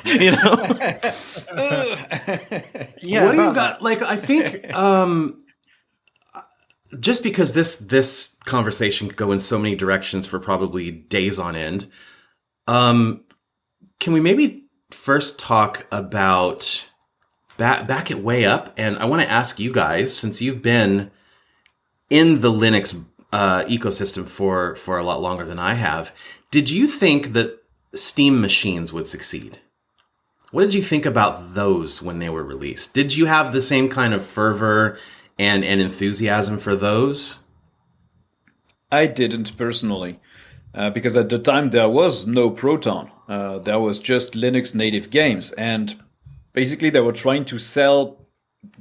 you know? Yeah. What do you got? Like, I think just because this conversation could go in so many directions for probably days on end, can we maybe first talk about back at Way Up? And I want to ask you guys, since you've been in the Linux ecosystem for a lot longer than I have, did you think that Steam machines would succeed? What did you think about those when they were released? Did you have the same kind of fervor and enthusiasm for those? I didn't personally, because at the time there was no Proton. There was just Linux native games, and basically they were trying to sell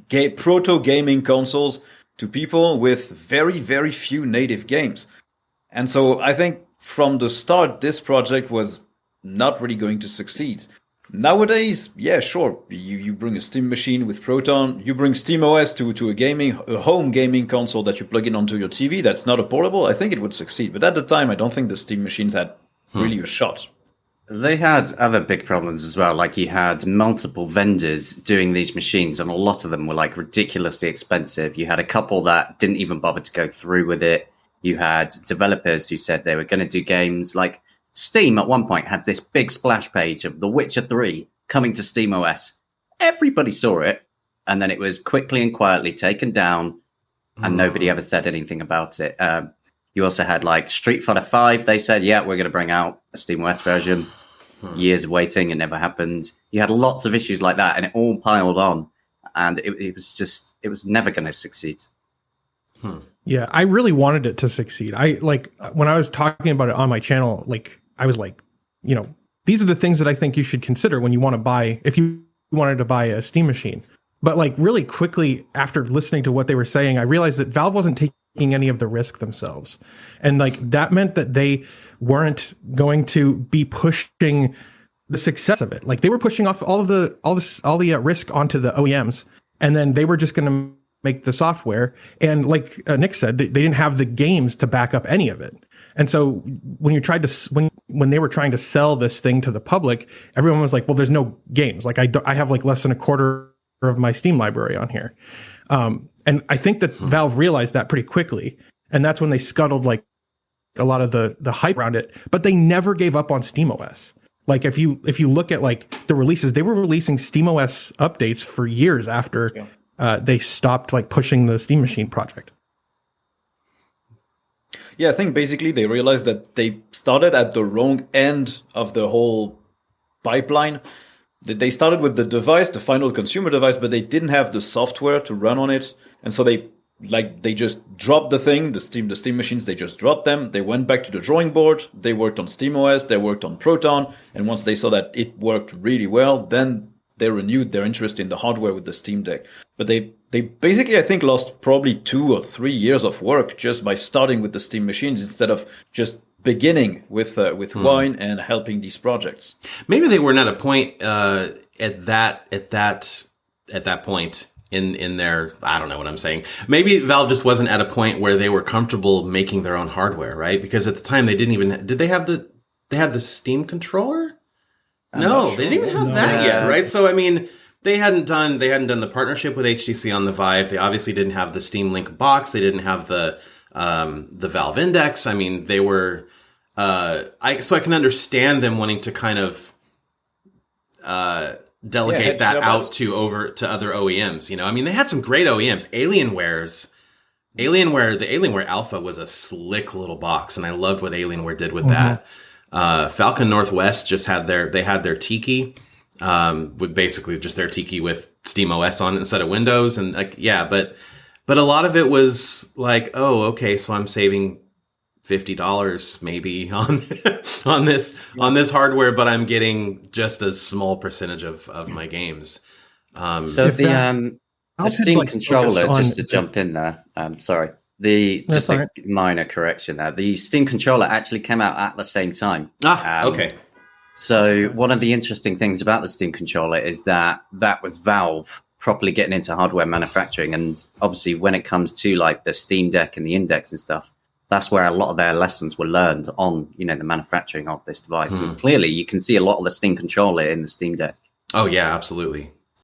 proto gaming consoles to people with very, very few native games. And so I think from the start, this project was not really going to succeed. Nowadays, yeah, sure, you bring a Steam machine with Proton, you bring SteamOS to a home gaming console that you plug in onto your TV, that's not a portable, I think it would succeed. But at the time, I don't think the Steam machines had really a shot. They had other big problems as well. Like, you had multiple vendors doing these machines, and a lot of them were like ridiculously expensive. You had a couple that didn't even bother to go through with it. You had developers who said they were going to do games. Like, Steam at one point had this big splash page of The Witcher 3 coming to SteamOS. Everybody saw it, and then it was quickly and quietly taken down, and nobody ever said anything about it. You also had like Street Fighter 5. They said, yeah, we're going to bring out a SteamOS version. Years of waiting, it never happened. You had lots of issues like that, and it all piled on, and it was never going to succeed. Yeah, I really wanted it to succeed. I like when I was talking about it on my channel, like I was like, you know, these are the things that I think you should consider when you want to buy, if you wanted to buy a Steam machine. But like really quickly after listening to what they were saying, I realized that Valve wasn't taking any of the risk themselves. And like that meant that they weren't going to be pushing the success of it. Like they were pushing off all the risk onto the OEMs, and then they were just going to make the software. And like Nick said, they didn't have the games to back up any of it. And so when you tried to when they were trying to sell this thing to the public, everyone was like, well, there's no games. Like I have like less than a quarter of my Steam library on here. And I think that Valve realized that pretty quickly. And that's when they scuttled like a lot of the hype around it, but they never gave up on SteamOS. Like if you look at like the releases, they were releasing SteamOS updates for years after they stopped like pushing the Steam Machine project. Yeah, I think basically they realized that they started at the wrong end of the whole pipeline. They started with the device, the final consumer device, but they didn't have the software to run on it. And so they just dropped the thing, the Steam machines, they just dropped them. They went back to the drawing board. They worked on SteamOS, they worked on Proton. And once they saw that it worked really well, then they renewed their interest in the hardware with the Steam Deck. But they basically, I think, lost probably 2 or 3 years of work just by starting with the Steam machines instead of just beginning with Wine and helping these projects. Maybe they weren't at a point at that point in their, I don't know what I'm saying. Maybe Valve just wasn't at a point where they were comfortable making their own hardware, right? Because at the time they didn't even, they had the Steam controller? No, they didn't even have that yet, right? So I mean, they hadn't done the partnership with HTC on the Vive. They obviously didn't have the Steam Link box. They didn't have the Valve Index. I mean, they were, so I can understand them wanting to kind of, delegate that out to other OEMs. You know, I mean, they had some great OEMs. The Alienware Alpha was a slick little box, and I loved what Alienware did with that. Falcon Northwest just had their Tiki, with basically just their Tiki with SteamOS on it instead of Windows. And like, yeah, but a lot of it was like, oh, okay, so I'm saving $50 maybe on this hardware, but I'm getting just a small percentage of my games. So the Steam controller, just to jump in there, sorry. Just a minor correction there. The Steam controller actually came out at the same time. Okay. So one of the interesting things about the Steam controller is that was Valve properly getting into hardware manufacturing. And obviously when it comes to like the Steam Deck and the Index and stuff, that's where a lot of their lessons were learned on, the manufacturing of this device. And clearly, you can see a lot of the Steam controller in the Steam Deck. Oh yeah, absolutely.